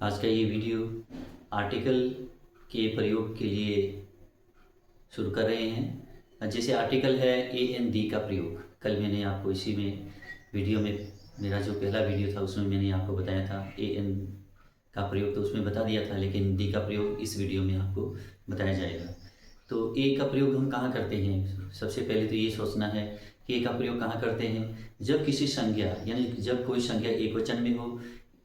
आज का ये वीडियो आर्टिकल के प्रयोग के लिए शुरू कर रहे हैं। जैसे आर्टिकल है ए एन दी का प्रयोग, कल मैंने आपको इसी में वीडियो में, मेरा जो पहला वीडियो था उसमें मैंने आपको बताया था ए एन का प्रयोग, तो उसमें बता दिया था, लेकिन दी का प्रयोग इस वीडियो में आपको बताया जाएगा। तो ए का प्रयोग हम कहाँ करते हैं? सबसे पहले तो ये सोचना है कि ए का प्रयोग कहाँ करते हैं। जब किसी संज्ञा, यानी जब कोई संज्ञा एक वचन में हो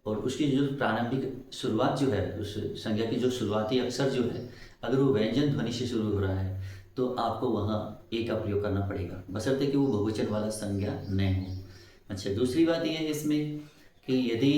और उसकी जो प्रारंभिक शुरुआत जो है, उस संज्ञा की जो शुरुआती अक्षर जो है, अगर वो व्यंजन ध्वनि से शुरू हो रहा है तो आपको वहाँ ए का प्रयोग करना पड़ेगा, बशर्ते कि वो बहुवचन वाला संज्ञा न हो। अच्छा, दूसरी बात यह है इसमें कि यदि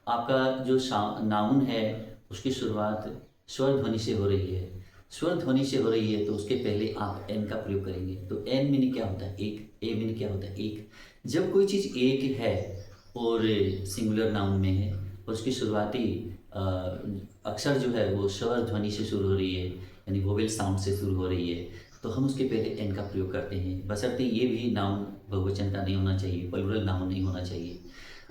आपका जो नाउन है उसकी शुरुआत स्वर ध्वनि से हो रही है, स्वर ध्वनि से हो रही है, तो उसके पहले आप एन का प्रयोग करेंगे। तो एन मीनिंग क्या होता है? एक। ए मीनिंग क्या होता है? एक। जब कोई चीज़ एक है और सिंगुलर नाउन में है और उसकी शुरुआती अक्षर जो है वो स्वर ध्वनि से शुरू हो रही है, यानी वोवेल साउंड से शुरू हो रही है, तो हम उसके पहले एन का प्रयोग करते हैं, बशर्ते ये भी नाउन बहुवचन का नहीं होना चाहिए, प्लूरल नाउन नहीं होना चाहिए।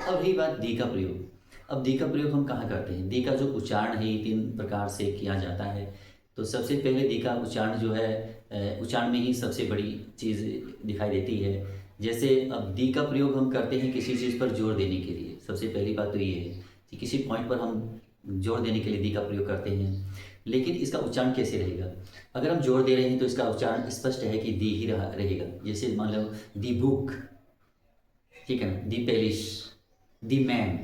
अब रही बात दी का प्रयोग। अब दी का प्रयोग हम कहाँ करते हैं? दी का जो उच्चारण है ये 3 प्रकार से किया जाता है। तो सबसे पहले दी का उच्चारण जो है, उच्चारण में ही सबसे बड़ी चीज़ दिखाई देती है। जैसे अब दी का प्रयोग हम करते हैं किसी चीज़ पर जोर देने के लिए। सबसे पहली बात तो ये है कि किसी पॉइंट पर हम जोर देने के लिए दी का प्रयोग करते हैं, लेकिन इसका उच्चारण कैसे रहेगा? अगर हम जोर दे रहे हैं तो इसका उच्चारण स्पष्ट है कि दी ही रहेगा। जैसे मान लो दी बुक, ठीक है ना, दी पेलिश, दी मैन,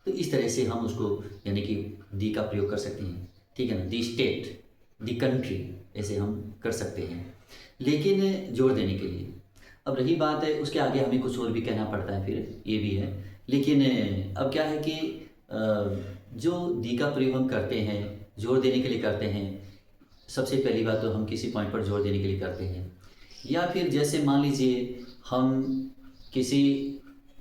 तो इस तरह से हम उसको यानी कि दी का प्रयोग कर सकते हैं, ठीक है ना। दी स्टेट, दी कंट्री, ऐसे हम कर सकते हैं, लेकिन जोर देने के लिए। अब रही बात है उसके आगे हमें कुछ और भी कहना पड़ता है, फिर ये भी है, लेकिन अब क्या है कि जो दी का प्रयोग हम करते हैं जोर देने के लिए करते हैं, सबसे पहली बात तो हम किसी पॉइंट पर जोर देने के लिए करते हैं, या फिर जैसे मान लीजिए हम किसी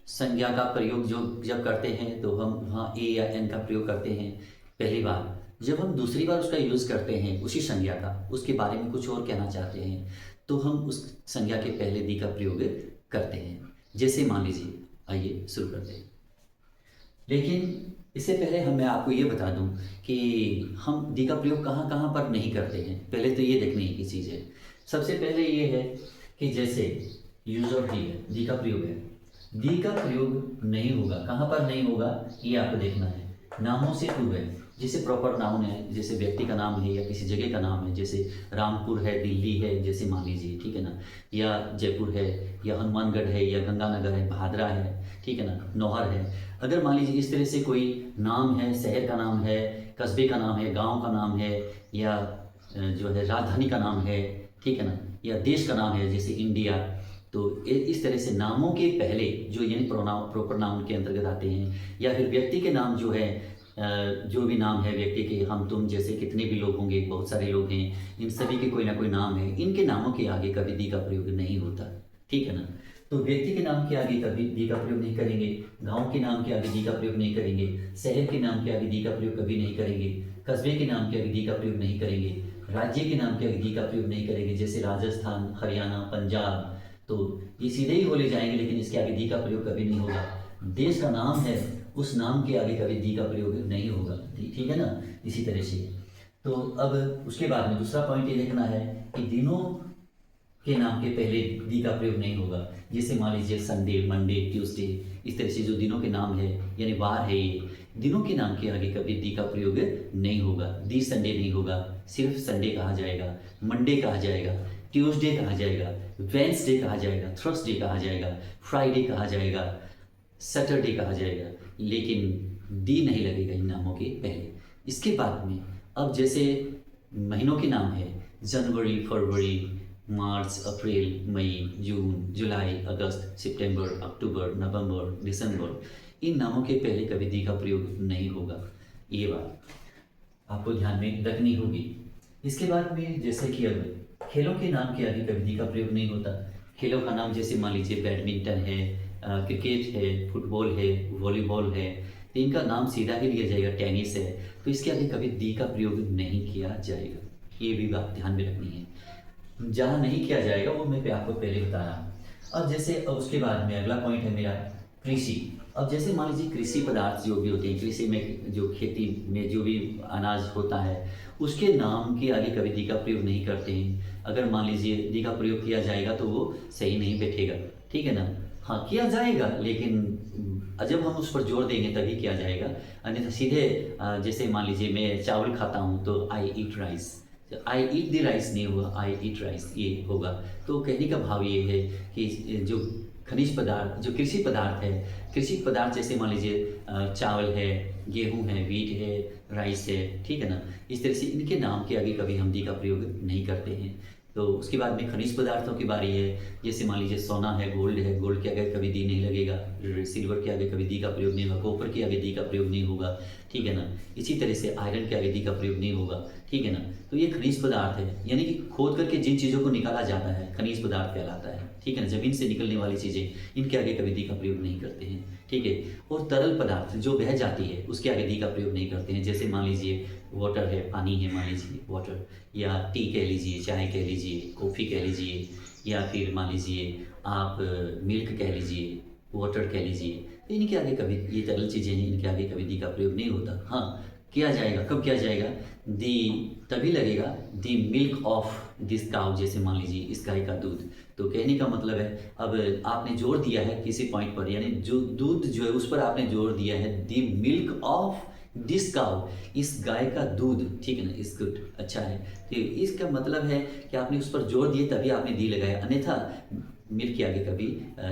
संज्ञा का प्रयोग जो जब करते हैं तो हम वहाँ ए या एन का प्रयोग करते हैं पहली बार। जब हम दूसरी बार उसका यूज़ करते हैं उसी संज्ञा का, उसके बारे में कुछ और कहना चाहते हैं, तो हम उस संज्ञा के पहले दी का प्रयोग करते हैं। जैसे मान लीजिए, आइए शुरू करते हैं। लेकिन इससे पहले मैं आपको ये बता दूं कि हम दी का प्रयोग कहाँ कहाँ पर नहीं करते हैं। पहले तो ये देखने की चीज़ है। सबसे पहले ये है कि जैसे यूज ऑफ दी है, दी का प्रयोग है, दी का प्रयोग नहीं होगा। कहाँ पर नहीं होगा ये आपको देखना है। नामों से टू है, जैसे प्रॉपर नाउन है, जैसे व्यक्ति का नाम है या किसी जगह का नाम है, जैसे रामपुर है, दिल्ली है, जैसे मान लीजिए, ठीक है ना, या जयपुर है, या हनुमानगढ़ है, या गंगानगर है, भादरा है, ठीक है ना, नौहर है। अगर मान लीजिए इस तरह से कोई नाम है, शहर का नाम है, कस्बे का नाम है, गांव का नाम है, या जो है राजधानी का नाम है, ठीक है ना, या देश का नाम है जैसे इंडिया, तो इस तरह से नामों के पहले जो यानी प्रोनाउन, प्रॉपर नाउन के अंतर्गत आते हैं, या फिर व्यक्ति के नाम जो है, जो भी नाम है व्यक्ति के, हम तुम जैसे कितने भी लोग होंगे, बहुत सारे लोग हैं, इन सभी के कोई ना कोई नाम है, इनके नामों के आगे कभी दी का प्रयोग नहीं होता, ठीक है ना। तो व्यक्ति के नाम के आगे कभी दी का प्रयोग नहीं करेंगे, गांव के नाम के आगे दी का प्रयोग नहीं करेंगे, शहर के नाम के आगे दी का प्रयोग कभी नहीं करेंगे, कस्बे के नाम के आगे दी का प्रयोग नहीं करेंगे, राज्य के नाम के आगे दी का प्रयोग नहीं करेंगे, जैसे राजस्थान, हरियाणा, पंजाब, तो ये सीधे ही बोले जाएंगे, लेकिन इसके आगे दी का प्रयोग कभी नहीं होगा। देश का नाम है, उस नाम के आगे कभी दी का प्रयोग नहीं होगा, ठीक है ना, इसी तरह से। तो अब उसके बाद में दूसरा पॉइंट ये देखना है कि दिनों के नाम के पहले दी का प्रयोग नहीं होगा। जैसे मान लीजिए संडे, मंडे, ट्यूसडे, इस तरह से जो दिनों के नाम है, यानी वार है, ये दिनों के नाम के आगे कभी दी का प्रयोग नहीं होगा। दी संडे नहीं होगा, सिर्फ संडे कहा जाएगा, मंडे कहा जाएगा, ट्यूसडे कहा जाएगा, वेंसडे कहा जाएगा, थर्सडे कहा जाएगा, फ्राइडे कहा जाएगा, सैटरडे कहा जाएगा, लेकिन दी नहीं लगेगा इन नामों के पहले। इसके बाद में अब जैसे महीनों के नाम है, जनवरी, फरवरी, मार्च, अप्रैल, मई, जून, जुलाई, अगस्त, सितंबर, अक्टूबर, नवंबर, दिसंबर, इन नामों के पहले कभी दी का प्रयोग नहीं होगा। ये बात आपको ध्यान में रखनी होगी। इसके बाद में जैसे कि अब खेलों के नाम के आगे कभी दी का प्रयोग नहीं होता। खेलों का नाम जैसे मान लीजिए बैडमिंटन है, क्रिकेट है, फुटबॉल है, वॉलीबॉल है, तो इनका नाम सीधा ही लिया जाएगा, टेनिस है, तो इसके आगे कभी दी का प्रयोग नहीं किया जाएगा। ये भी बात ध्यान में रखनी है। जहाँ नहीं किया जाएगा वो मैं आपको पहले बता रहा हूँ। अब जैसे अब उसके बाद में अगला पॉइंट है मेरा कृषि। अब जैसे मान लीजिए कृषि पदार्थ जो भी होते हैं, कृषि में जो खेती में जो भी अनाज होता है, उसके नाम के आगे कभी दी का प्रयोग नहीं करते हैं। अगर मान लीजिए दी का प्रयोग किया जाएगा तो वो सही नहीं बैठेगा, ठीक है ना। हाँ, किया जाएगा, लेकिन जब हम उस पर जोर देंगे तभी किया जाएगा, अन्यथा सीधे जैसे मान लीजिए मैं चावल खाता हूँ तो I eat rice, I eat the rice नहीं होगा, आई ईट राइस ये होगा। तो कहने का भाव ये है कि जो खनिज पदार्थ, जो कृषि पदार्थ है, कृषि पदार्थ जैसे मान लीजिए चावल है, गेहूं है, वीट है, राइस है, ठीक है ना, इस तरह से इनके नाम के आगे कभी हम दी का प्रयोग नहीं करते हैं। तो उसके बाद में खनिज पदार्थों की बारी है। जैसे मान लीजिए सोना है, गोल्ड के आगे कभी दी नहीं लगेगा, सिल्वर के आगे कभी दी का प्रयोग नहीं होगा, कॉपर के आगे दी का प्रयोग नहीं होगा, ठीक है ना। इसी तरह से आयरन के आगे दी का प्रयोग नहीं होगा, ठीक है ना। तो ये खनिज पदार्थ है, यानी कि खोद करके जिन चीज़ों को निकाला जाता है खनिज पदार्थ कहलाता है, ठीक है ना। जमीन से निकलने वाली चीज़ें, इनके आगे कभी दी का प्रयोग नहीं करते हैं, ठीक है। और तरल पदार्थ जो बह जाती है उसके आगे दी का प्रयोग नहीं करते हैं। जैसे मान लीजिए वाटर है, पानी है, मान लीजिए वाटर, या टी कह लीजिए, चाय कह लीजिए, कॉफ़ी कह लीजिए, या फिर मान लीजिए आप मिल्क कह लीजिए, वाटर कह लीजिए, तो इनके आगे कभी, ये तरल चीज़ें हैं, इनके आगे कभी दी का प्रयोग नहीं होता। हाँ, किया जाएगा, कब किया जाएगा, दी तभी लगेगा दी मिल्क ऑफ दिस काउ, जैसे मान लीजिए इस गाय का दूध। तो कहने का मतलब है, अब आपने जोर दिया है किसी पॉइंट पर, यानी जो दूध जो है उस पर आपने जोर दिया है, दी मिल्क ऑफ दिस काउ, इस गाय का दूध, ठीक है ना, इस गुड, अच्छा है। तो इसका मतलब है कि आपने उस पर जोर दिए तभी आपने दी लगाया, अन्यथा मिल्क के आगे कभी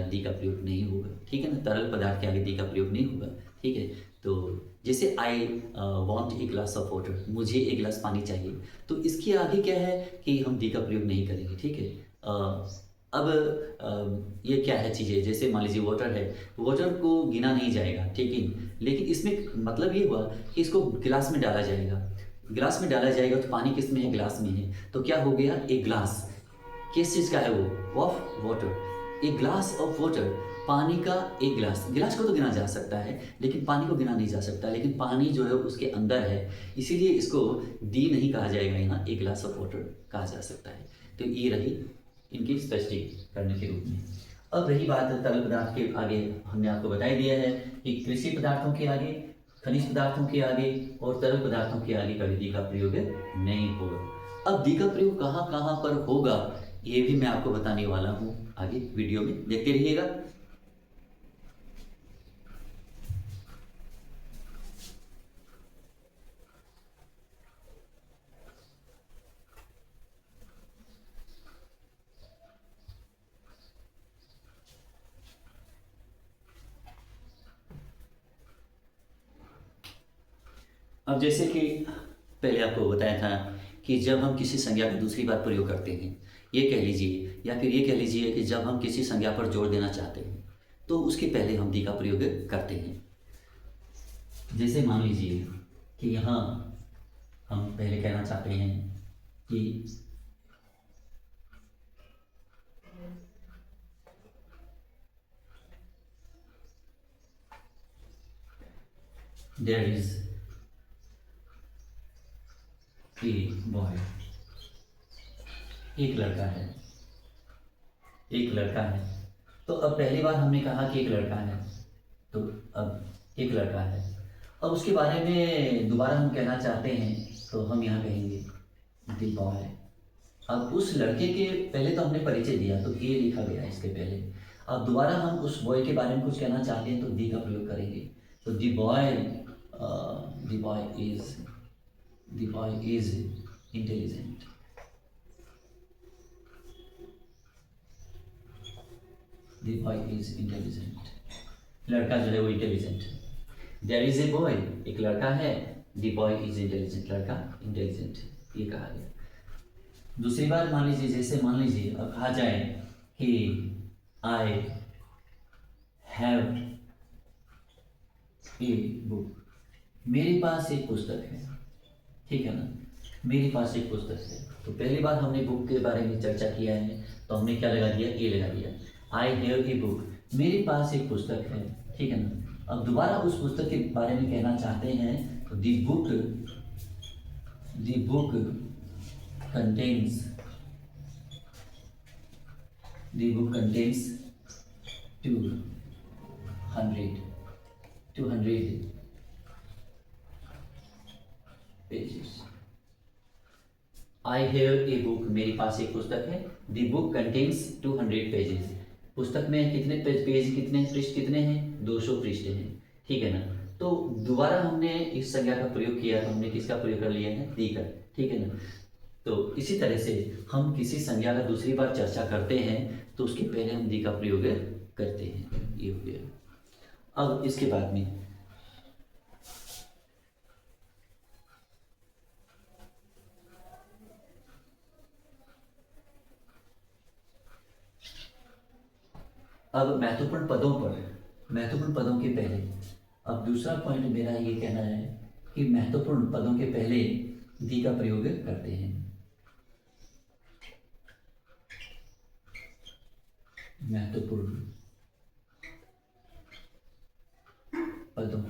दी का प्रयोग नहीं होगा, ठीक है ना। तरल पदार्थ के आगे दी का प्रयोग नहीं होगा, ठीक है। तो जैसे I want a glass of water, मुझे एक गिलास पानी चाहिए, तो इसके आगे क्या है कि हम दी का प्रयोग नहीं करेंगे, ठीक है। अब ये क्या है चीज़ें, जैसे मान लीजिए वाटर है, वाटर को गिना नहीं जाएगा, ठीक है, लेकिन इसमें मतलब ये हुआ कि इसको गिलास में डाला जाएगा, गिलास में डाला जाएगा तो पानी किस में है, गिलास में है, तो क्या हो गया, एक गिलास, किस चीज़ का है वो, ऑफ वाटर, एक ग्लास ऑफ वाटर, पानी का एक गिलास। गिलास को तो गिना जा सकता है लेकिन पानी को गिना नहीं जा सकता, लेकिन पानी जो है उसके अंदर है, इसीलिए इसको दी नहीं कहा जाएगा, यहाँ एक ग्लास ऑफ वाटर कहा जा सकता है। तो ये रही इनकी स्पष्टीकरण करने के रूप में। अब रही बात तरल पदार्थ के आगे, हमने आपको बता ही दिया है कि कृषि पदार्थों के आगे, खनिज पदार्थों के आगे और तरल पदार्थों के आगे कभी दी का प्रयोग नहीं होगा। अब दी का प्रयोग कहाँ कहाँ पर होगा ये भी मैं आपको बताने वाला हूँ, आगे वीडियो में देखते रहिएगा। अब जैसे कि पहले आपको बताया था कि जब हम किसी संज्ञा का दूसरी बार प्रयोग करते हैं, ये कह लीजिए या फिर ये कह लीजिए कि जब हम किसी संज्ञा पर जोर देना चाहते हैं तो उसके पहले हम दी का प्रयोग करते हैं। जैसे मान लीजिए कि यहाँ हम पहले कहना चाहते हैं कि देयर इज ए बॉय, एक लड़का है, एक लड़का है। तो अब पहली बार हमने कहा कि एक लड़का है, तो अब एक लड़का है, अब उसके बारे में दोबारा हम कहना चाहते हैं तो हम यहाँ कहेंगे द बॉय। अब उस लड़के के पहले तो हमने परिचय दिया तो ए लिखा गया इसके पहले, अब दोबारा हम उस बॉय के बारे में कुछ कहना चाहते हैं तो दी का प्रयोग करेंगे। तो the boy is intelligent, the boy is intelligent, लड़का जो है वो इंटेलिजेंट है। देयर इज ए बॉय, एक लड़का है, द बॉय इज इंटेलिजेंट, लड़का इंटेलिजेंट, ये कहा गया। दूसरी बार मान लीजिए, जैसे मान लीजिए अब कहा जाए कि आई हैव ए बुक, मेरे पास एक पुस्तक है, ठीक है ना, मेरे पास एक पुस्तक है। तो पहली बार हमने बुक के बारे में चर्चा किया है तो हमने क्या लगा दिया, ए लगा दिया। आई हैव ए बुक, मेरे पास एक पुस्तक है, ठीक है ना। अब दोबारा उस पुस्तक के बारे में कहना चाहते हैं तो the book contains 200 200 pages. I have a book, मेरे पास एक पुस्तक है। The book contains 200 pages. पुस्तक में कितने पेज कितने पृष्ठ कितने हैं? 200 पृष्ठ हैं, ठीक है ना। तो दोबारा हमने इस संज्ञा का प्रयोग किया, हमने किसका प्रयोग कर लिया है? दी का, ठीक है ना। तो इसी तरह से हम किसी संज्ञा का दूसरी बार चर्चा करते हैं तो उसके पहले हम दी का प्रयोग करते हैं। ये हो गया। अब इसके बाद में अब महत्वपूर्ण पदों के पहले, अब दूसरा पॉइंट मेरा ये कहना है कि महत्वपूर्ण पदों के पहले दी का प्रयोग करते हैं। महत्वपूर्ण पदों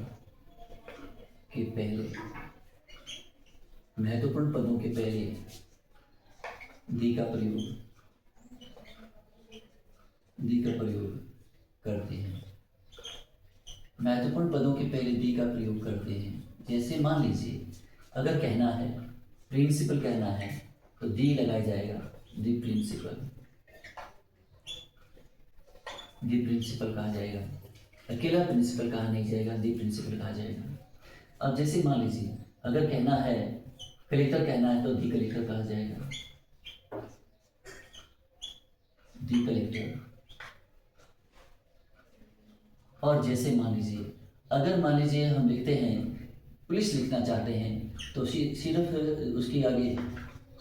के पहले, महत्वपूर्ण पदों के पहले दी का प्रयोग करते हैं। महत्वपूर्ण पदों के पहले दी का प्रयोग करते हैं। जैसे मान लीजिए अगर कहना है प्रिंसिपल कहना है तो दी लगाया जाएगा, दी प्रिंसिपल। दी प्रिंसिपल कहा जाएगा। अकेला प्रिंसिपल कहा नहीं जाएगा, दी प्रिंसिपल कहा जाएगा। अब जैसे मान लीजिए अगर कहना है कलेक्टर कहना है तो दी कलेक्टर कहा जाएगा, दी कलेक्टर। और जैसे मान लीजिए अगर मान लीजिए हम लिखते हैं पुलिस लिखना चाहते हैं तो सिर्फ उसके आगे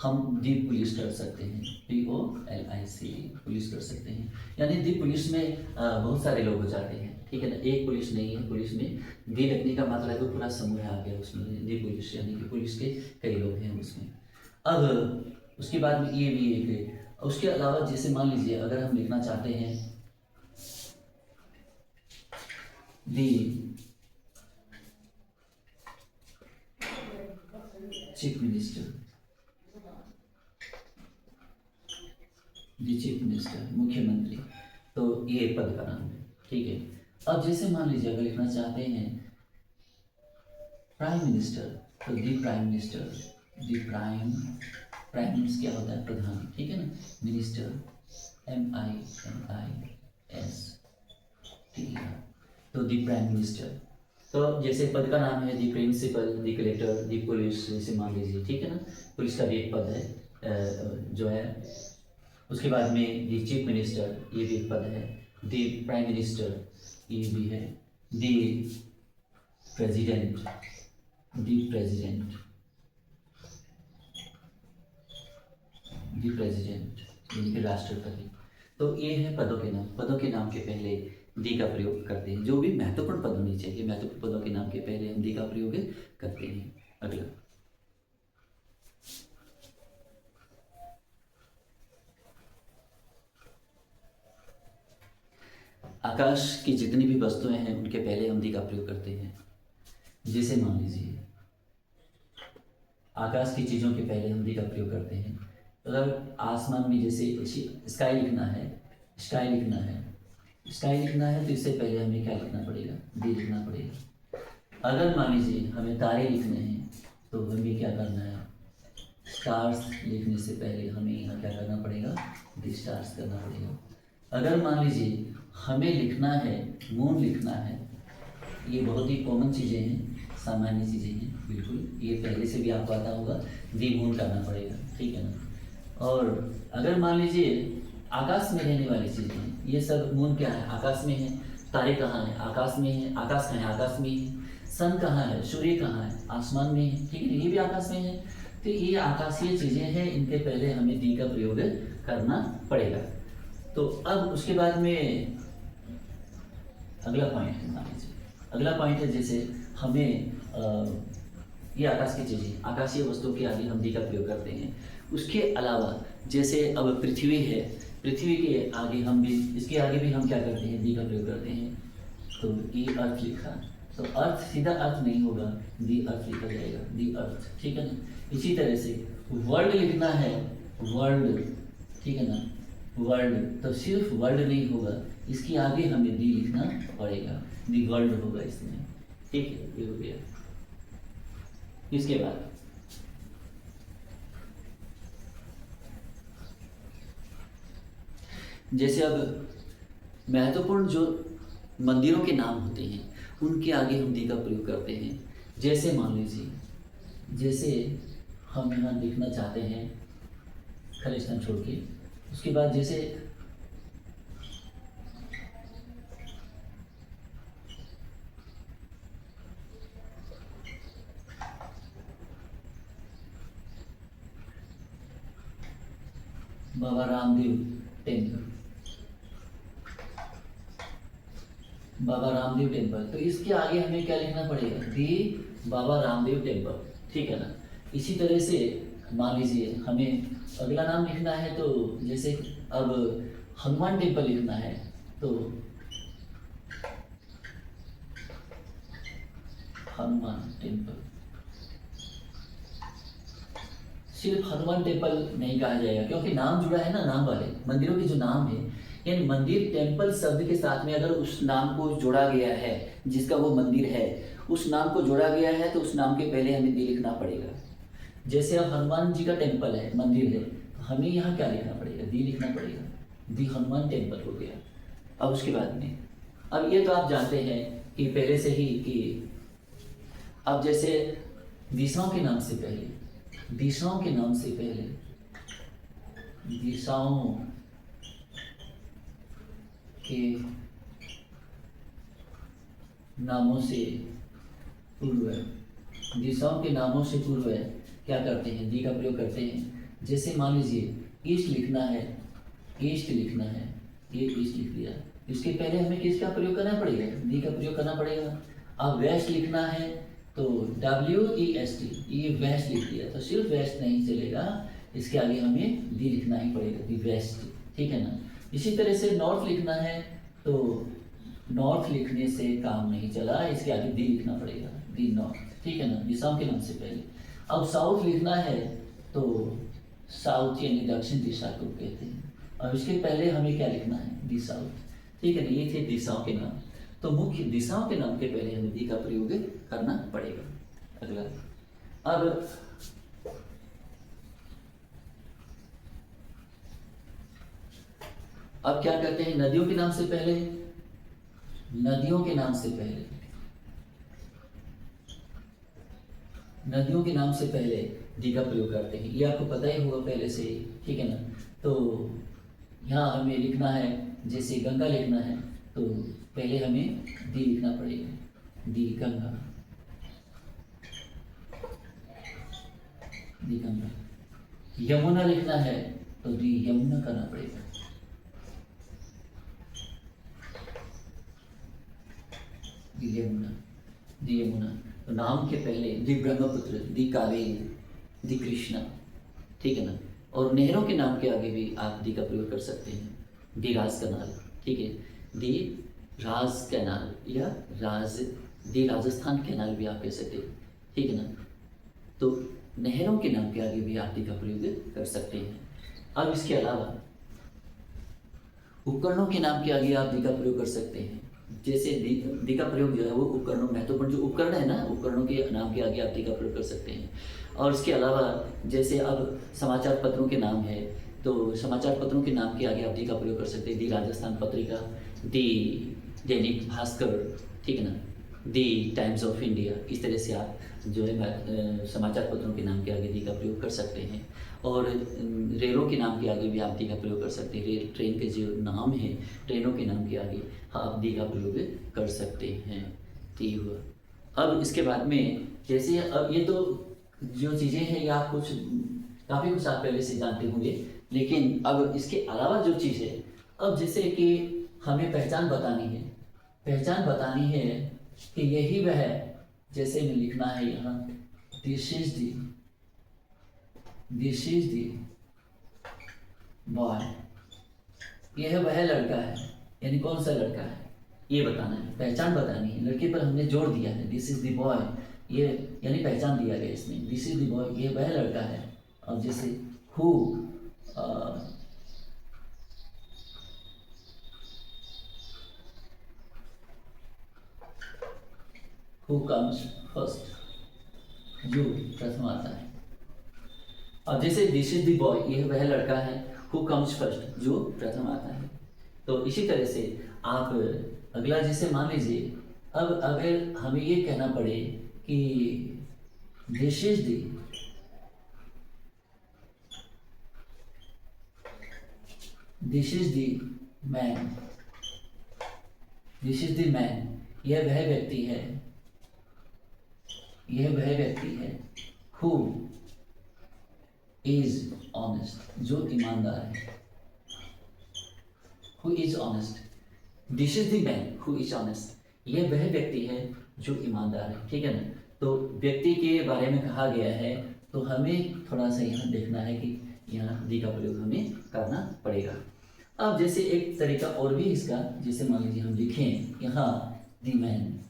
हम दी पुलिस कर सकते हैं, POLIC पुलिस कर सकते हैं। यानी दी पुलिस में बहुत सारे लोग हो जाते हैं, ठीक है ना। एक पुलिस नहीं है, पुलिस में दी लगने का मतलब है कि पूरा समूह आ गया उसमें, दी पुलिस यानी कि पुलिस के कई लोग हैं उसमें। अब उसके बाद में ये भी एक है। उसके अलावा जैसे मान लीजिए अगर हम लिखना चाहते हैं दी चीफ मिनिस्टर, दी चीफ मिनिस्टर मुख्यमंत्री, तो ये पद का नाम है, ठीक है। अब जैसे मान लीजिए अगर लिखना चाहते हैं प्राइम मिनिस्टर तो दी प्राइम मिनिस्टर, दी प्राइम मिनिस्टर क्या होता है? प्रधान, ठीक है ना। मिनिस्टर MINISTER, तो दी प्राइम मिनिस्टर। तो जैसे पद का नाम है दी प्रिंसिपल, दी कलेक्टर, दी पुलिस, जैसे मान लीजिए, ठीक है ना। पुलिस का भी एक पद है जो है। उसके बाद में दी चीफ मिनिस्टर, ये भी एक पद है। दी प्राइम मिनिस्टर, ये भी है। दी प्रेसिडेंट, दी प्रेसिडेंट, दी प्रेसिडेंट यानी कि राष्ट्रपति। तो ये है पदों के नाम। पदों के नाम के पहले दी का प्रयोग करते हैं। जो भी महत्वपूर्ण पद होनी चाहिए, महत्वपूर्ण पदों के नाम के पहले हम दी का प्रयोग करते हैं। अगला, आकाश की जितनी भी वस्तुएं हैं उनके पहले हम दी का प्रयोग करते हैं। जैसे मान लीजिए आकाश की चीज़ों के पहले हम दी का प्रयोग करते हैं। अगर आसमान में जैसे स्काई लिखना है, स्काई लिखना है, स्काई लिखना है तो इससे पहले हमें क्या लिखना पड़ेगा? दी लिखना पड़ेगा। अगर मान लीजिए हमें तारे लिखने हैं तो हमें क्या करना है? स्टार्स लिखने से पहले हमें यहाँ क्या करना पड़ेगा? दी स्टार्स करना पड़ेगा। अगर मान लीजिए हमें लिखना है मून लिखना है, ये बहुत ही कॉमन चीज़ें हैं, सामान्य चीज़ें हैं बिल्कुल, ये पहले से भी आपको आता होगा, दी मून करना पड़ेगा, ठीक है ना। और अगर मान लीजिए आकाश में रहने वाली चीज़ें, ये सब मून क्या है? आकाश में है। तारे कहाँ हैं? आकाश में है। आकाश कहाँ है? आकाश में है। सन कहाँ है? सूर्य कहाँ है? आसमान में है, ठीक है, ये भी आकाश में है। तो ये आकाशीय चीज़ें हैं, इनके पहले हमें दी का प्रयोग करना पड़ेगा। तो अब उसके बाद में अगला पॉइंट है, मान लीजिए अगला पॉइंट है जैसे हमें ये आकाश की चीज़ें, आकाशीय वस्तुओं के आगे हम दी का प्रयोग करते हैं। उसके अलावा जैसे अब पृथ्वी है, पृथ्वी के आगे हम भी, इसके आगे भी हम क्या करते हैं? दी का प्रयोग करते हैं। तो ये अर्थ लिखा तो अर्थ सीधा अर्थ नहीं होगा, दी अर्थ लिखा जाएगा, दी अर्थ, ठीक है ना। इसी तरह से वर्ल्ड लिखना है, वर्ल्ड, ठीक है ना, वर्ल्ड, तो सिर्फ वर्ल्ड नहीं होगा, इसके आगे हमें दी लिखना पड़ेगा, दी वर्ल्ड होगा इसमें, ठीक है, ये हो गया। इसके बाद जैसे अब महत्वपूर्ण जो मंदिरों के नाम होते हैं उनके आगे हम दी का प्रयोग करते हैं। जैसे मान लीजिए, जैसे हम यहाँ देखना चाहते हैं खालिस्तान छोड़ के, उसके बाद जैसे बाबा रामदेव टेम्पल, बाबा रामदेव टेम्पल, तो इसके आगे हमें क्या लिखना पड़ेगा? दी बाबा रामदेव टेम्पल, ठीक है ना। इसी तरह से मान लीजिए हमें अगला नाम लिखना है, तो जैसे अब हनुमान टेम्पल लिखना है, तो हनुमान टेम्पल, सिर्फ हनुमान टेम्पल नहीं कहा जाएगा, क्योंकि नाम जुड़ा है ना, नाम वाले मंदिरों के जो नाम है, यानी मंदिर टेम्पल शब्द के साथ में अगर उस नाम को जोड़ा गया है, जिसका वो मंदिर है, उस नाम को जोड़ा गया है, तो उस नाम के पहले हमें दी लिखना पड़ेगा। जैसे अब हनुमान जी का टेम्पल है, मंदिर है, तो हमें यहाँ क्या लिखना पड़ेगा? दी लिखना पड़ेगा, दी हनुमान टेम्पल हो गया। अब उसके बाद में, अब ये तो आप जानते हैं कि पहले से ही कि अब जैसे दिशाओं के नाम से पहले, दिशाओं के नाम से पहले, दिशाओं के नामों से पूर्व, दिशाओं के नामों से पूर्व क्या करते हैं? दी का प्रयोग करते हैं। जैसे मान लीजिए ईस्ट लिखना है, ईस्ट लिखना है, ये ईस्ट लिख दिया, इसके पहले हमें किसका प्रयोग करना पड़ेगा? दी का प्रयोग करना पड़ेगा। अब वेस्ट लिखना है, तो WEST, ये वेस्ट लिख दिया, तो सिर्फ वेस्ट नहीं चलेगा, इसके आगे हमें दी लिखना ही पड़ेगा, दी वेस्ट, ठीक है ना। इसी तरह से नॉर्थ लिखना है, तो नॉर्थ लिखने से काम नहीं चला, इसके आगे दी लिखना पड़ेगा, दी नॉर्थ, ठीक है ना, दिशाओं के नाम से पहले। अब साउथ लिखना है, तो साउथ यानी दक्षिण दिशा को कहते हैं, और इसके पहले हमें क्या लिखना है? दी साउथ, ठीक है ना। ये थे दिशाओं के नाम, तो मुख्य दिशाओं के नाम के पहले हमें दी का प्रयोग करना पड़ेगा। अगला, अब क्या करते हैं? नदियों के नाम से पहले, नदियों के नाम से पहले, नदियों के नाम से पहले दी का प्रयोग करते हैं, ये आपको पता ही होगा पहले से ही, ठीक है ना। तो यहाँ हमें लिखना है, जैसे गंगा लिखना है, तो पहले हमें दी लिखना पड़ेगा, दी गंगा, दी गंगा। यमुना लिखना है, तो दी यमुना करना पड़ेगा, दी यमुना, दी यमुना। तो नाम के पहले दी ब्रह्मपुत्र, दी कावेरी, दी कृष्णा, ठीक है ना। और नहरों के नाम के आगे भी आप दी का प्रयोग कर सकते हैं, दी राज कनाल, ठीक है, दी राज कैनाल, या दी राजस्थान कैनाल भी आप कह सकते हैं, ठीक है ना। तो नहरों के नाम के आगे भी आप दी का प्रयोग कर सकते हैं। अब इसके अलावा उपकरणों के नाम के आगे आप दी का प्रयोग कर सकते हैं। जैसे दी का प्रयोग जो है वो उपकरणों, महत्वपूर्ण जो उपकरण है ना, उपकरणों के नाम के आगे आप दी का प्रयोग कर सकते हैं। और इसके अलावा जैसे अब समाचार पत्रों के नाम है, तो समाचार पत्रों के नाम के आगे आप दी का प्रयोग कर सकते हैं, दी राजस्थान पत्रिका, दी दैनिक भास्कर, ठीक है ना, दी टाइम्स ऑफ इंडिया। इस तरह से आप जो है समाचार पत्रों के नाम के आगे दी का प्रयोग कर सकते हैं। और रेलों के नाम के आगे भी आप दी का प्रयोग कर सकते हैं, रेल ट्रेन के जो नाम है, ट्रेनों के नाम के आगे आप दी का प्रयोग कर सकते हैं, ठीक हुआ। अब इसके बाद में जैसे, अब ये तो जो चीज़ें हैं ये आप कुछ काफ़ी कुछ आप पहले से जानते होंगे, लेकिन अब इसके अलावा जो चीज़ है, अब जैसे कि हमें पहचान बतानी है, पहचान बतानी है कि यही वह है, जैसे में लिखना है यहाँ, दिस इज दी बॉय, यह वह लड़का है, यानी कौन सा लड़का है ये बताना है, पहचान बतानी है। लड़के पर हमने जोर दिया है, दिस इज द बॉय, ये यानी पहचान दिया गया इसमें, दिस इज द बॉय, ये वह लड़का है। अब जैसे हु हु कम्स फर्स्ट, जो प्रथम आता है। अब जैसे दिस इज द बॉय, यह वह लड़का है, हु कम्स फर्स्ट, जो प्रथम आता है। तो इसी तरह से आप अगला जैसे मान लीजिए, अब अगर हमें ये कहना पड़े कि this is the man, this is the man, यह वह व्यक्ति है, यह वह व्यक्ति है, हु इज ऑनेस्ट, जो ईमानदार है, who is honest, this is the man who is honest, यह वह व्यक्ति है जो ईमानदार है, ठीक है ना। तो व्यक्ति के बारे में कहा गया है, तो हमें थोड़ा सा यहाँ देखना है कि यहाँ दी का प्रयोग हमें करना पड़ेगा। अब जैसे एक तरीका और भी इसका, जैसे मान लीजिए हम लिखें यहाँ दी मैन,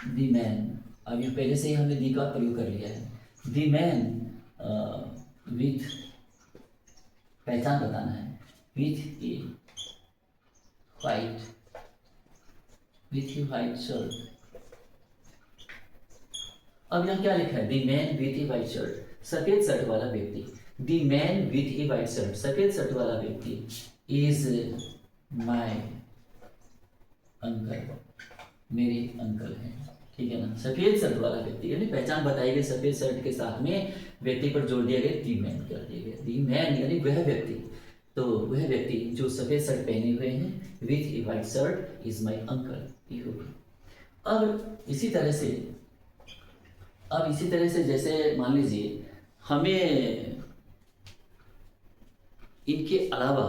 दी मैन, अब ये पहले से ही हमने दी का प्रयोग कर लिया है। दी मैन विथ, पहचान बताना है, with a white, with a white shirt. अब यहाँ क्या लिखा है, the man with a white shirt, सफेद शर्ट वाला व्यक्ति। The man with a white shirt, सफेद शर्ट वाला व्यक्ति, इज माई अंकल, मेरे अंकल हैं, ठीक है ना। सफेद शर्ट वाला व्यक्ति, यानी पहचान बताई गई सफेद शर्ट के साथ में व्यक्ति पर जोड़ दिया गया, दी मैन कर दिया गया। दी मैन यानी वह व्यक्ति, तो वह व्यक्ति जो सफेद शर्ट पहने हुए हैं, with a white shirt, is my uncle, ये हो गया। अब इसी तरह से जैसे मान लीजिए हमें इनके अलावा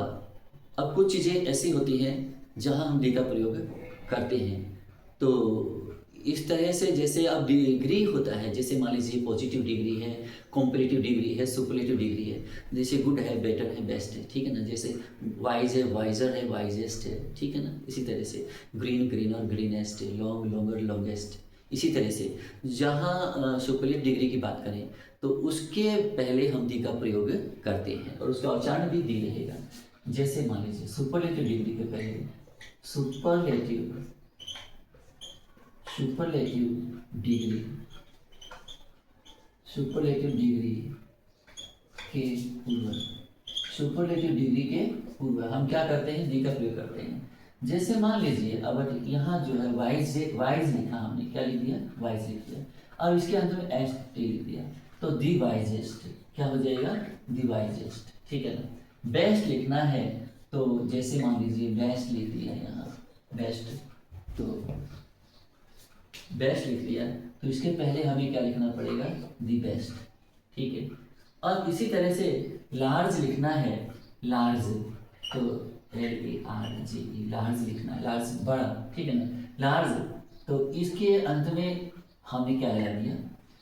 अब कुछ चीज़ें ऐसी होती हैं जहां हम डी का प्रयोग करते हैं। तो इस तरह से जैसे अब डिग्री होता है, जैसे मान लीजिए पॉजिटिव डिग्री है, कॉम्परेटिव डिग्री है, सुपरलेटिव डिग्री है, जैसे गुड है, बेटर है, बेस्ट है, ठीक है ना। जैसे वाइज है, वाइजर है, वाइजेस्ट है, ठीक है ना। इसी तरह से ग्रीन, ग्रीनर, ग्रीनेस्ट है, लॉन्ग, लॉन्गर, लॉन्गेस्ट। इसी तरह से जहाँ सुपरलेटिव डिग्री की बात करें तो उसके पहले हम दी का प्रयोग करते हैं और उसका उच्चारण भी दी रहेगा। जैसे मान लीजिए सुपरलेटिव डिग्री के पहले सुपरलेटिव डिग्री के पूर्व, सुपरलेटिव डिग्री के पूर्व हम क्या करते हैं, दी का प्रयोग करते हैं। जैसे मान लीजिए अब यहाँ जो है वाइज लिखा, हमने क्या लिख दिया, वाइज लिख दिया। अब इसके अंत में एस टी लिख दिया, तो दी वाइजेस्ट क्या हो जाएगा, दी वाइजेस्ट, ठीक है ना। बेस्ट लिखना है तो जैसे मान लीजिए बेस्ट लिख दिया यहाँ, बेस्ट, तो बेस्ट लिख दिया, तो इसके पहले हमें क्या लिखना पड़ेगा, दी बेस्ट, ठीक है। अब इसी तरह से लार्ज लिखना है, लार्ज, तो LARGE, लार्ज लिखना है, लार्ज बड़ा, ठीक है ना, लार्ज। तो इसके अंत में हमने क्या लगा दिया,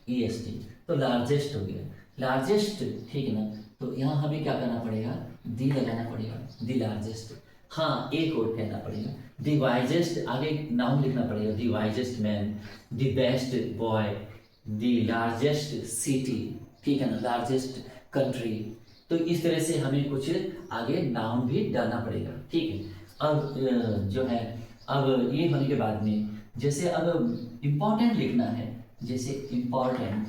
EST, तो लार्जेस्ट हो गया, लार्जेस्ट, ठीक है ना। तो यहाँ हमें क्या करना पड़ेगा, दी लगाना पड़ेगा, दी लार्जेस्ट। हाँ, एक और कहना पड़ेगा, दी वाइजेस्ट, आगे नाउन लिखना पड़ेगा, the wisest man, the best boy, the largest city, ठीक है ना, लार्जेस्ट कंट्री। तो इस तरह से हमें कुछ आगे नाउन भी डालना पड़ेगा, ठीक है। अब जो है, अब ये होने के बाद में जैसे अब इम्पॉर्टेंट लिखना है, जैसे इम्पॉर्टेंट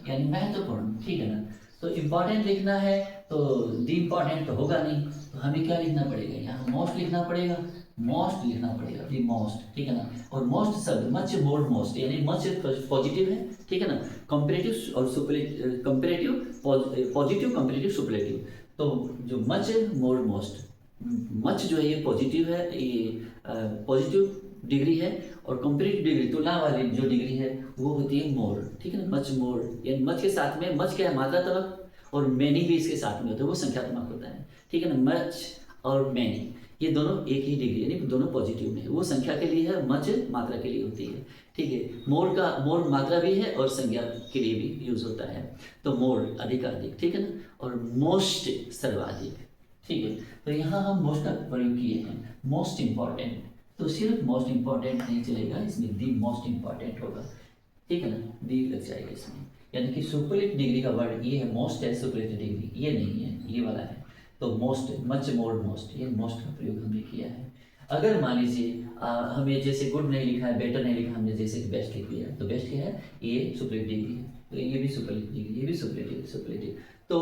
यानी महत्वपूर्ण, ठीक है ना। तो इम्पॉर्टेंट लिखना है तो दी इम्पॉर्टेंट तो होगा नहीं, तो हमें क्या लिखना पड़ेगा, यहाँ मोस्ट लिखना पड़ेगा, मोस्ट लिखना पड़ेगा, दी मोस्ट, ठीक है ना। और मोस्ट शब्द मच, मोर, मोस्ट, यानी मच पॉजिटिव है, ठीक है ना। कंपैरेटिव और superlative, comparative positive, comparative superlative. तो जो मच, मोर, मोस्ट, मच जो है ये पॉजिटिव है, ये पॉजिटिव डिग्री है, और कंपैरेटिव डिग्री तुलना वाली जो डिग्री है वो होती है मोर, ठीक है ना। मच मोर, यानी मच के साथ में, मच क्या है मात्रात्मक, और मैनी भी इसके साथ में होता है, वो संख्यात्मक होता है, ठीक है ना। मच और मैनी ये दोनों एक ही डिग्री, यानी दोनों पॉजिटिव में, वो संख्या के लिए है, मच मात्रा के लिए होती है, ठीक है। मोर मात्रा भी है और संज्ञा के लिए भी यूज होता है, तो मोर अधिकाधिक, ठीक है ना। और मोस्ट सर्वाधिक, ठीक है। तो यहाँ हम मोस्ट का प्रयोग किए हैं, मोस्ट इंपॉर्टेंट, तो सिर्फ मोस्ट इंपॉर्टेंट नहीं चलेगा, इसमें दी मोस्ट इंपॉर्टेंट होगा, ठीक है ना, दी लग जाएगा इसमें। यानी कि सुपरलेटिव डिग्री का वर्ड ये है, मोस्ट है, सुपरलेटिव डिग्री ये नहीं है, ये वाला है। तो मोस्ट, मच मोर, मोस्ट, ये मोस्ट का प्रयोग हमने किया है। अगर मान लीजिए हमें जैसे गुड नहीं लिखा है, बेटर नहीं लिखा, हमने जैसे बेस्ट लिख दिया, तो बेस्ट क्या है, ये सुपरलेटिव डिग्री है, तो ये भी सुपरलेटिव डिग्री, ये भी सुपरलेटिव, तो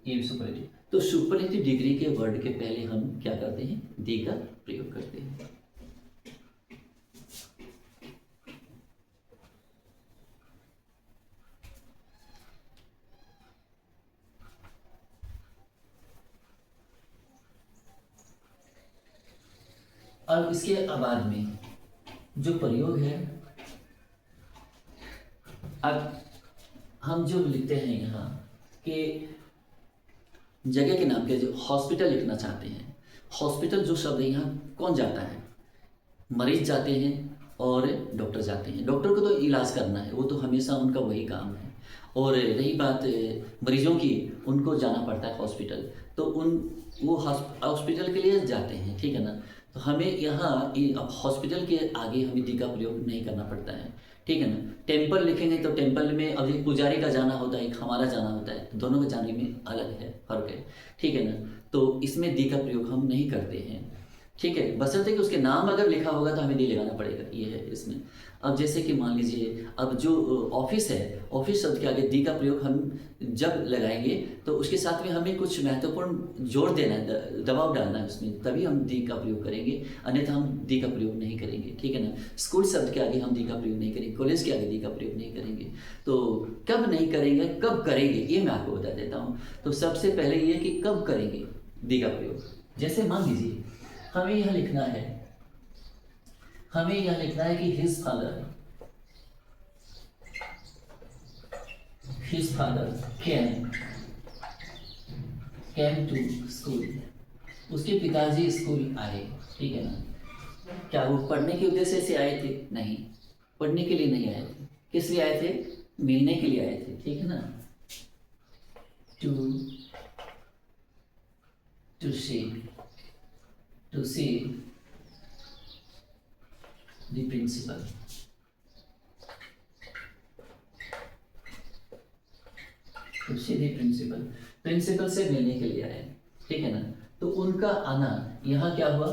ये भी सुपरलेटिव। तो सुपरलेटिव डिग्री के वर्ड के पहले हम क्या करते हैं, दी का प्रयोग करते हैं। अब इसके बाद में जो प्रयोग है, अब हम जो लिखते हैं यहाँ कि जगह के नाम के जो हॉस्पिटल लिखना चाहते हैं, हॉस्पिटल जो शब्द है यहाँ कौन जाता है, मरीज जाते हैं और डॉक्टर जाते हैं। डॉक्टर को तो इलाज करना है, वो तो हमेशा उनका वही काम है। और रही बात मरीजों की, उनको जाना पड़ता है हॉस्पिटल, तो वो हॉस्पिटल के लिए जाते हैं, ठीक है ना। तो हमें यहाँ अब हॉस्पिटल के आगे हमें दी का प्रयोग नहीं करना पड़ता है, ठीक है ना। टेम्पल लिखेंगे तो टेम्पल में अब एक पुजारी का जाना होता है, एक हमारा जाना होता है, तो दोनों के जाने में अलग है, फर्क है, ठीक है ना। तो इसमें दी का प्रयोग हम नहीं करते हैं, ठीक है। बशर्ते कि उसके नाम अगर लिखा होगा तो हमें दी लगाना पड़ेगा, ये है इसमें। अब जैसे कि मान लीजिए अब जो ऑफिस है, ऑफिस शब्द के आगे दी का प्रयोग हम जब लगाएंगे तो उसके साथ में हमें कुछ महत्वपूर्ण जोर देना है, दबाव डालना है उसमें, तभी हम दी का प्रयोग करेंगे, अन्यथा हम दी का प्रयोग नहीं करेंगे, ठीक है ना। स्कूल शब्द के आगे हम दी का प्रयोग नहीं करेंगे, कॉलेज के आगे दी का प्रयोग नहीं करेंगे। तो कब नहीं करेंगे, कब करेंगे, ये मैं आपको बता देता हूँ। तो सबसे पहले ये कि कब करेंगे दी का प्रयोग। जैसे मान लीजिए हमें यह लिखना है, हमें यह लिखना है कि his father came to school, उसके पिताजी स्कूल आए, ठीक है ना। क्या वो पढ़ने के उद्देश्य से आए थे? नहीं, पढ़ने के लिए नहीं आए थे। किस लिए आए थे? मिलने के लिए आए थे, ठीक है ना। to see the principal, principal से मिलने के लिए आए, ठीक है ना। तो उनका आना यहाँ क्या हुआ,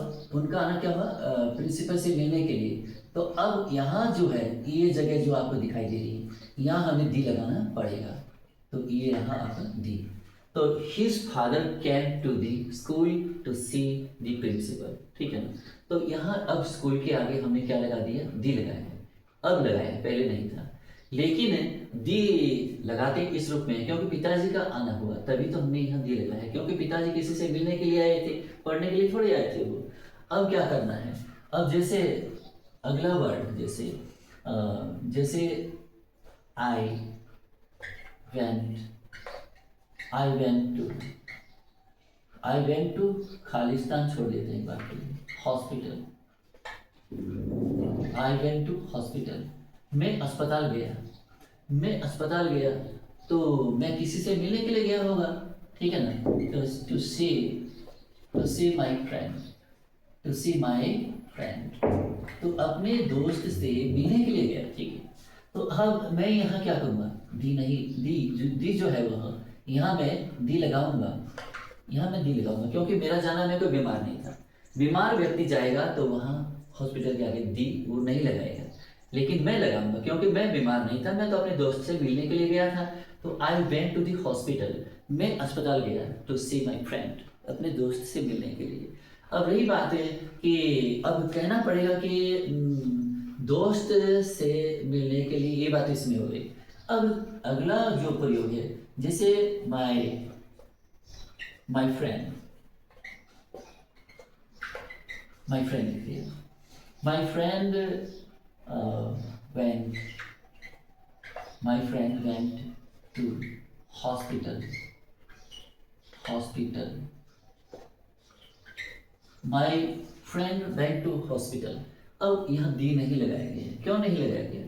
प्रिंसिपल से मिलने के लिए। तो अब यहाँ जो है, ये जगह जो आपको दिखाई दे रही है, यहाँ हमें दी लगाना पड़ेगा, तो ये यहाँ आपका दी। तो his father came to the school to see the principal, ठीक है ना। तो यहाँ अब स्कूल के आगे हमने क्या लगा दिया, दी लगाया है, अब लगाया है, पहले नहीं था। लेकिन दी लगाते इस रूप में क्योंकि पिताजी का आना हुआ, तभी तो हमने यहाँ दी लगाया है, क्योंकि पिताजी किसी से मिलने के लिए आए थे, पढ़ने के लिए थोड़े आए थे वो। अब क्या करना है, अब जैसे अगला वर्ड, जैसे आई वेंट टू, खालिस्तान छोड़ देते हैं बात के लिए, hospital. I went to hospital, मैं अस्पताल गया, तो मैं किसी से मिलने के लिए गया होगा, ठीक है ना। टू सी माई फ्रेंड, तो अपने दोस्त से मिलने के लिए गया, ठीक है। तो अब मैं यहाँ क्या करूँगा, दी जो है वह यहाँ मैं दी लगाऊंगा, क्योंकि मेरा जाना, में कोई बीमार नहीं था। बीमार व्यक्ति जाएगा तो वहाँ हॉस्पिटल के आगे दी वो नहीं लगाएगा, लेकिन मैं लगाऊंगा क्योंकि मैं बीमार नहीं था, मैं तो अपने दोस्त से मिलने के लिए गया था। तो I went to the hospital, मैं अस्पताल गया, टू सी माई फ्रेंड, अपने दोस्त से मिलने के लिए। अब रही बात है कि अब कहना पड़ेगा कि दोस्त से मिलने के लिए, ये बात इसमें हो गई। अब अगला जो प्रयोग है, जैसे माई फ्रेंड लिख दिया, my friend went to hospital, my friend went to hospital. अब यहाँ दी नहीं लगाया गया है, क्यों नहीं लगाया गया?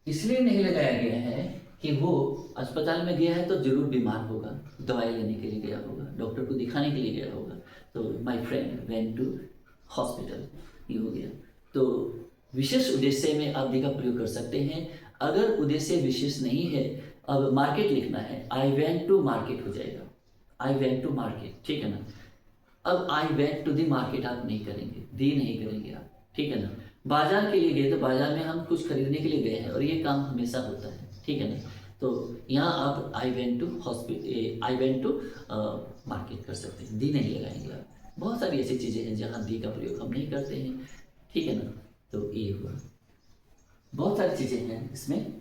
इसलिए नहीं लगाया गया है कि वो अस्पताल में गया है तो जरूर बीमार होगा, दवाई लेने के लिए गया होगा, डॉक्टर को दिखाने के लिए गया होगा। तो my friend went to hospital, ये हो गया। तो विशेष उद्देश्य में आप दी का प्रयोग कर सकते हैं। अगर उद्देश्य विशेष नहीं है, अब मार्केट लिखना है, आई वेंट टू मार्केट हो जाएगा, आई वेंट टू मार्केट, ठीक है ना। अब I went to the market आप नहीं करेंगे, दी नहीं करेंगे आप, ठीक है ना। बाजार के लिए गए तो बाजार में हम कुछ खरीदने के लिए गए हैं और ये काम हमेशा होता है, ठीक है ना। तो यहाँ आप I went to hospital, I went to market कर सकते हैं, दी नहीं लगाएंगे आप। बहुत सारी ऐसी चीज़ें हैं जहाँ दी का प्रयोग हम नहीं करते हैं, ठीक है ना। तो ये हुआ, बहुत सारी चीज़ें हैं इसमें।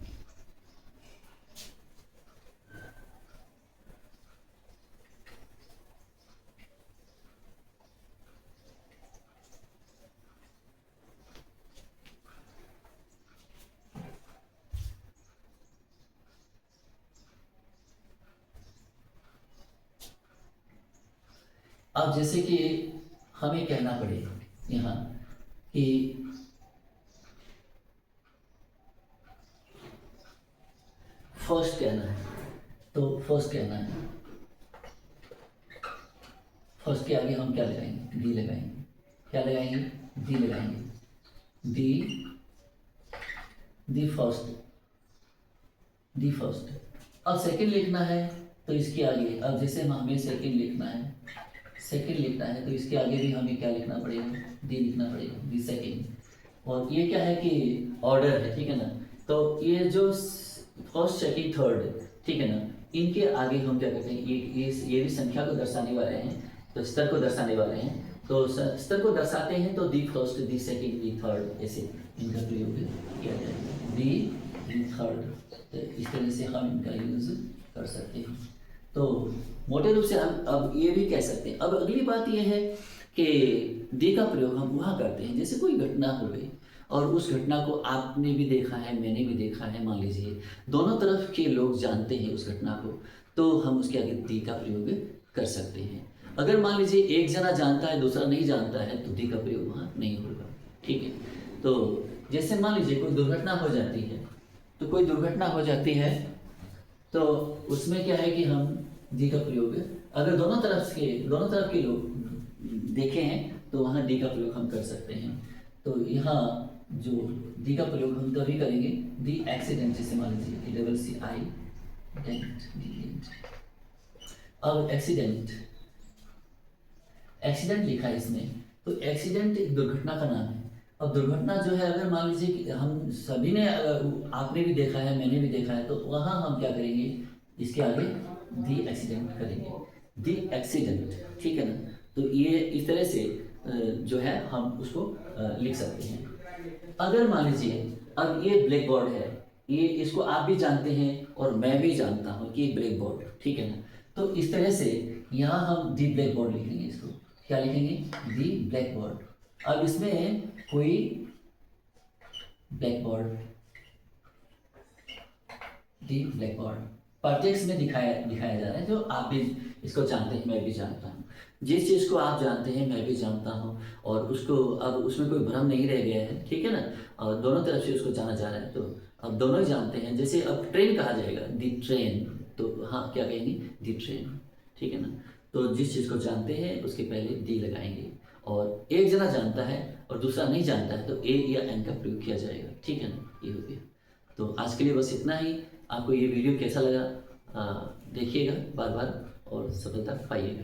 अब जैसे कि हमें कहना पड़ेगा यहाँ कि फर्स्ट कहना है, तो फर्स्ट कहना है, फर्स्ट के आगे हम क्या लगाएंगे, दी लगाएंगे। क्या लगाएंगे, दी लगाएंगे। The first, the first. अब सेकंड लिखना है तो इसके आगे, अब जैसे हमें सेकंड लिखना है, सेकंड लिखना है तो इसके आगे भी हमें क्या लिखना पड़ेगा, दी लिखना पड़ेगा, दी सेकंड। और ये क्या है कि ऑर्डर है, ठीक है ना। तो ये जो फर्स्ट सेकंड थर्ड, ठीक है ना, इनके आगे हम क्या करते हैं, ये भी संख्या को दर्शाने वाले हैं, तो स्तर को दर्शाने वाले हैं। तो स्तर को दर्शाते हैं तो the first, the second, the third, ऐसे इनका प्रयोग किया जाएगा। दी थर्ड, तो इस तरह से हम इनका यूज कर सकते हैं। तो मोटे रूप से हम अब ये भी कह सकते हैं। अब अगली बात यह है कि दी का प्रयोग हम वहाँ करते हैं जैसे कोई घटना हो गई और उस घटना को आपने भी देखा है, मैंने भी देखा है, मान लीजिए दोनों तरफ के लोग जानते हैं उस घटना को, तो हम उसके आगे दी का प्रयोग कर सकते हैं। अगर मान लीजिए एक जना जानता है दूसरा नहीं जानता है तो दी का प्रयोग वहाँ नहीं होगा, ठीक है। तो जैसे मान लीजिए कोई दुर्घटना हो जाती है, तो कोई दुर्घटना हो जाती है तो उसमें क्या है कि हम दी का प्रयोग, अगर दोनों तरफ के लोग देखे हैं तो वहाँ डी का प्रयोग हम कर सकते हैं। तो यहाँ जो डी का प्रयोग हम तभी करेंगे, दी एक्सीडेंट, जैसे मान लीजिए ACCI डेंट। अब एक्सीडेंट लिखा है इसमें, तो एक्सीडेंट एक दुर्घटना का नाम है। अब दुर्घटना जो है, अगर मान लीजिए कि हम सभी ने, आपने भी देखा है, मैंने भी देखा है, तो वहाँ हम क्या करेंगे, इसके आगे दी एक्सीडेंट करेंगे, दी एक्सीडेंट, ठीक है ना। तो ये इस तरह से जो है हम उसको लिख सकते हैं। अगर मान लीजिए अब ये ब्लैक बोर्ड है, ये इसको आप भी जानते हैं और मैं भी जानता हूँ कि ब्लैक बोर्ड, ठीक है ना। तो इस तरह से यहाँ हम दी ब्लैक बोर्ड लिखेंगे, इसको क्या लिखेंगे, दी ब्लैक बोर्ड। अब इसमें कोई ब्लैक बोर्ड, दी ब्लैक बोर्ड प्रत्यक्ष में दिखाया जा रहा है, जो आप भी इसको जानते हैं, मैं भी जानता हूँ। जिस चीज़ को आप जानते हैं मैं भी जानता हूँ, और उसको अब उसमें कोई भ्रम नहीं रह गया है, ठीक है ना। और दोनों तरफ से उसको जाना जा रहा है, तो अब दोनों ही जानते हैं। जैसे अब ट्रेन कहा जाएगा, दी ट्रेन, तो हाँ क्या कहेंगे, दी ट्रेन, ठीक है ना। तो जिस चीज़ को जानते हैं उसके पहले दी लगाएंगे, और एक जना जानता है और दूसरा नहीं जानता है तो ए या एन का प्रयोग किया जाएगा, ठीक है ना। ये हो गया। तो आज के लिए बस इतना ही। आपको ये वीडियो कैसा लगा देखिएगा बार बार और सफलता पाइएगा।